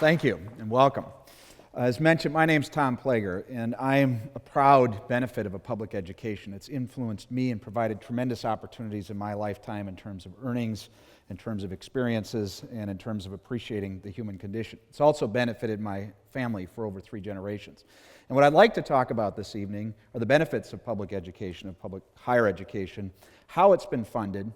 Thank you, and welcome. As mentioned, my name's Pleger, and I'm a proud benefit of a public education. It's influenced me and provided tremendous opportunities in my lifetime in terms of earnings, in terms of experiences, and in terms of appreciating the human condition. It's also benefited my family for over 3 generations. And what I'd like to talk about this evening are the benefits of public education, of public higher education, how it's been funded,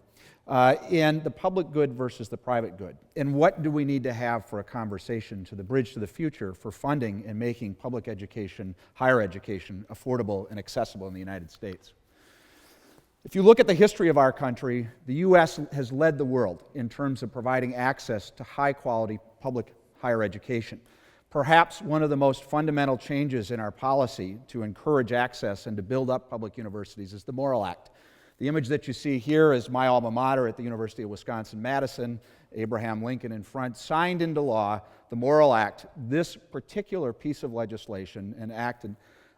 and the public good versus the private good. And what do we need to have for a conversation to the bridge to the future for funding and making public education, higher education, affordable and accessible in the United States. If you look at the history of our country, the U.S. has led the world in terms of providing access to high-quality public higher education. Perhaps one of the most fundamental changes in our policy to encourage access and to build up public universities is the Morrill Act. The image that you see here is my alma mater at the University of Wisconsin-Madison, Abraham Lincoln in front, signed into law the Morrill Act. This particular piece of legislation and act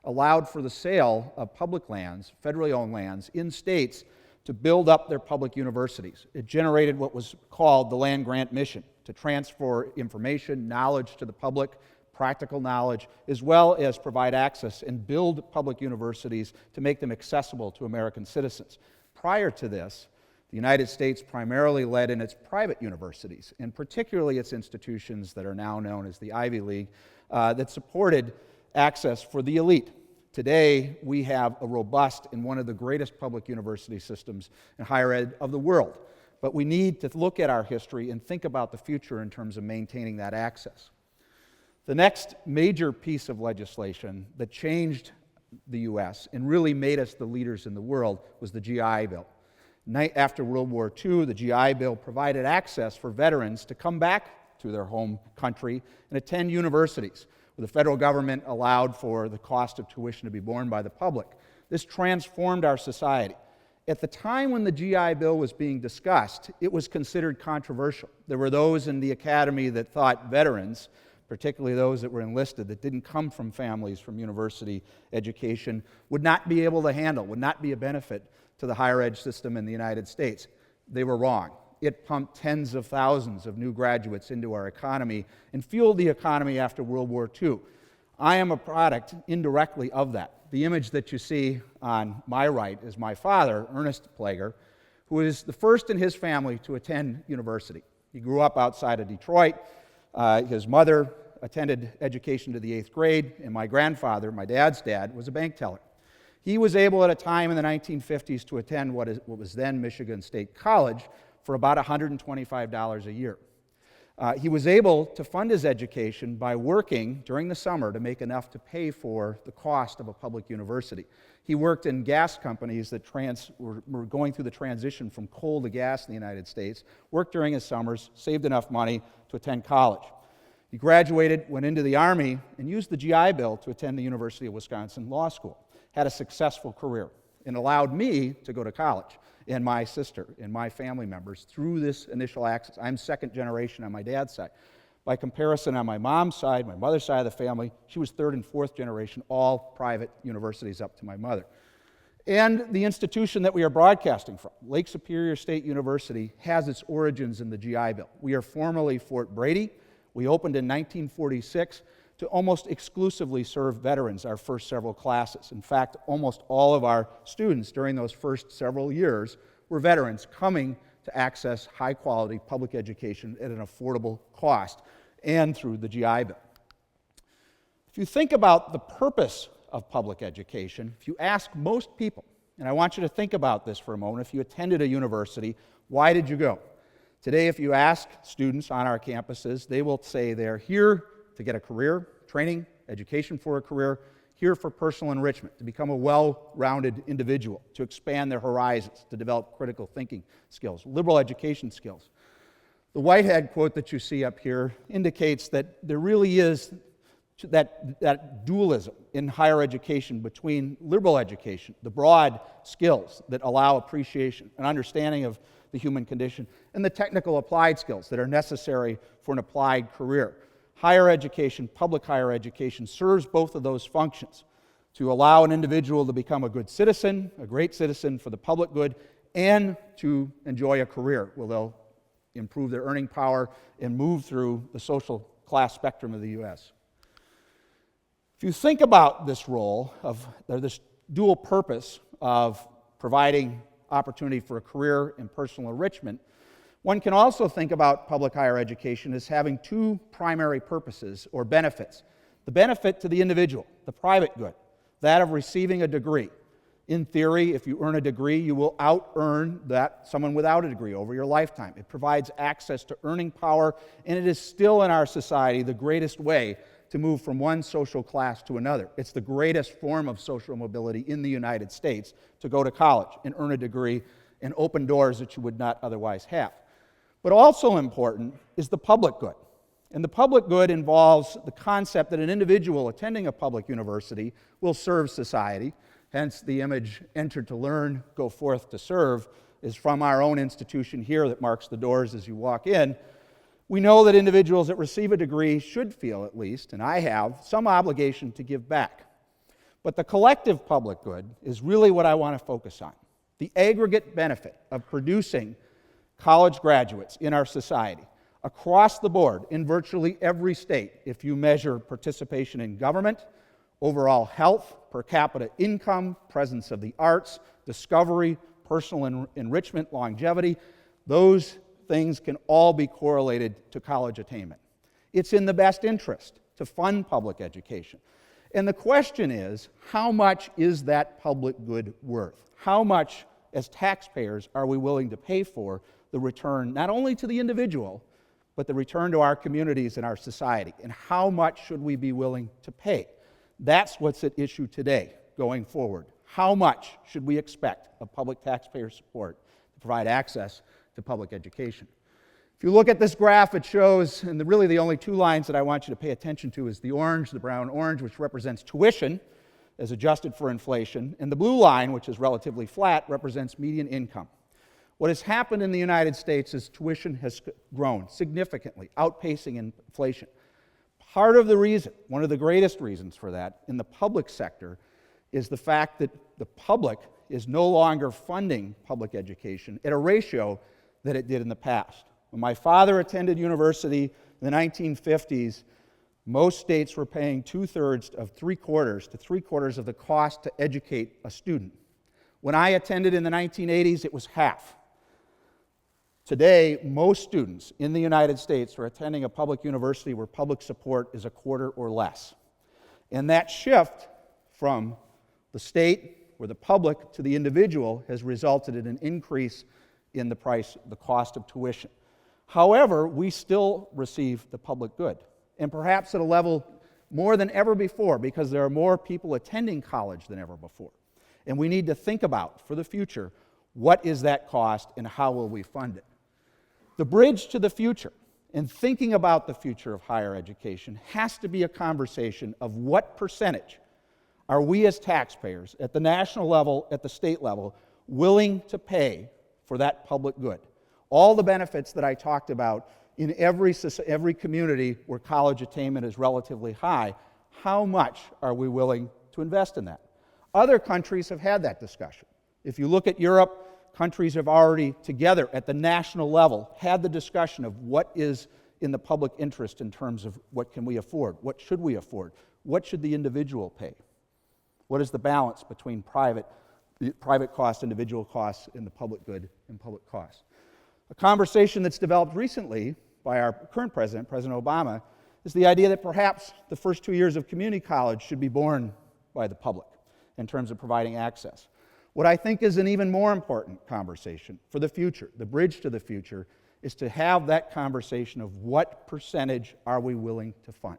allowed for the sale of public lands, federally owned lands, in states to build up their public universities. It generated what was called the land grant mission, to transfer information, knowledge to the public, practical knowledge, as well as provide access and build public universities to make them accessible to American citizens. Prior to this, the United States primarily led in its private universities, and particularly its institutions that are now known as the Ivy League, that supported access for the elite. Today, we have a robust and one of the greatest public university systems in higher ed of the world. But we need to look at our history and think about the future in terms of maintaining that access. The next major piece of legislation that changed the U.S. and really made us the leaders in the world was the GI Bill. After World War II, the GI Bill provided access for veterans to come back to their home country and attend universities, where the federal government allowed for the cost of tuition to be borne by the public. This transformed our society. At the time when the GI Bill was being discussed, it was considered controversial. There were those in the academy that thought veterans, particularly those that were enlisted, that didn't come from families from university education, would not be able to handle, would not be a benefit to the higher ed system in the United States. They were wrong. It pumped tens of thousands of new graduates into our economy and fueled the economy after World War II. I am a product indirectly of that. The image that you see on my right is my father, Ernest Pleger, who is the first in his family to attend university. He grew up outside of Detroit. His mother attended education to the 8th grade, and my grandfather, my dad's dad, was a bank teller. He was able at a time in the 1950s to attend what was then Michigan State College for about $125 a year. He was able to fund his education by working during the summer to make enough to pay for the cost of a public university. He worked in gas companies that were going through the transition from coal to gas in the United States, worked during his summers, saved enough money to attend college. He graduated, went into the Army, and used the GI Bill to attend the University of Wisconsin Law School. Had a successful career and allowed me to go to college, and my sister and my family members through this initial access. I'm second generation on my dad's side. By comparison, on my mom's side, my mother's side of the family, she was third and fourth generation, all private universities up to my mother. And the institution that we are broadcasting from, Lake Superior State University, has its origins in the GI Bill. We are formerly Fort Brady. We opened in 1946 to almost exclusively serve veterans our first several classes. In fact, almost all of our students during those first several years were veterans coming to access high-quality public education at an affordable cost and through the GI Bill. If you think about the purpose of public education, if you ask most people, and I want you to think about this for a moment, if you attended a university, why did you go? Today, if you ask students on our campuses, they will say they're here to get a career, training, education for a career, here for personal enrichment, to become a well-rounded individual, to expand their horizons, to develop critical thinking skills, liberal education skills. The Whitehead quote that you see up here indicates that there really is that dualism in higher education between liberal education, the broad skills that allow appreciation and understanding of the human condition, and the technical applied skills that are necessary for an applied career. Higher education, public higher education, serves both of those functions to allow an individual to become a good citizen, a great citizen for the public good, and to enjoy a career where they'll improve their earning power and move through the social class spectrum of the U.S. If you think about this role or this dual purpose of providing opportunity for a career and personal enrichment, one can also think about public higher education as having two primary purposes or benefits. The benefit to the individual, the private good, that of receiving a degree. In theory, if you earn a degree, you will out-earn someone without a degree over your lifetime. It provides access to earning power, and it is still in our society the greatest way to move from one social class to another. It's the greatest form of social mobility in the United States to go to college and earn a degree and open doors that you would not otherwise have. But also important is the public good. And the public good involves the concept that an individual attending a public university will serve society. Hence, the image, "Enter to learn, go forth to serve," is from our own institution here that marks the doors as you walk in. We know that individuals that receive a degree should feel, at least, and I have, some obligation to give back. But the collective public good is really what I want to focus on. The aggregate benefit of producing college graduates in our society, across the board, in virtually every state, if you measure participation in government, overall health, per capita income, presence of the arts, discovery, personal enrichment, longevity, those things can all be correlated to college attainment. It's in the best interest to fund public education. And the question is, how much is that public good worth? How much, as taxpayers, are we willing to pay for the return, not only to the individual, but the return to our communities and our society? And how much should we be willing to pay? That's what's at issue today, going forward. How much should we expect of public taxpayer support to provide access to public education? If you look at this graph, it shows, and really the only two lines that I want you to pay attention to is the orange, the brown orange, which represents tuition as adjusted for inflation, and the blue line, which is relatively flat, represents median income. What has happened in the United States is tuition has grown significantly, outpacing inflation. Part of the reason, one of the greatest reasons for that in the public sector, is the fact that the public is no longer funding public education at a ratio that it did in the past. When my father attended university in the 1950s, most states were paying 2/3 of 3/4 to 3/4 of the cost to educate a student. When I attended in the 1980s, it was half. Today, most students in the United States are attending a public university where public support is a quarter or less. And that shift from the state or the public to the individual has resulted in an increase in the cost of tuition. However, we still receive the public good, and perhaps at a level more than ever before, because there are more people attending college than ever before. And we need to think about, for the future, what is that cost and how will we fund it? The bridge to the future, and thinking about the future of higher education, has to be a conversation of what percentage are we as taxpayers, at the national level, at the state level, willing to pay for that public good. All the benefits that I talked about in every community where college attainment is relatively high, how much are we willing to invest in that? Other countries have had that discussion. If you look at Europe, countries have already, together at the national level, had the discussion of what is in the public interest in terms of what can we afford, what should we afford, what should the individual pay, what is the balance between private cost, individual costs, and the public good and public costs. A conversation that's developed recently by our current president, President Obama, is the idea that perhaps the first 2 years of community college should be borne by the public in terms of providing access. What I think is an even more important conversation for the future, the bridge to the future, is to have that conversation of what percentage are we willing to fund.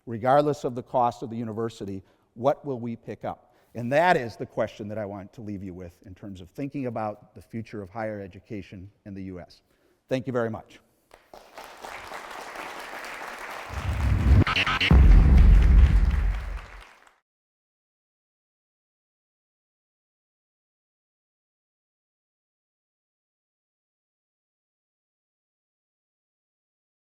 Regardless of the cost of the university, what will we pick up? And that is the question that I want to leave you with in terms of thinking about the future of higher education in the U.S. Thank you very much.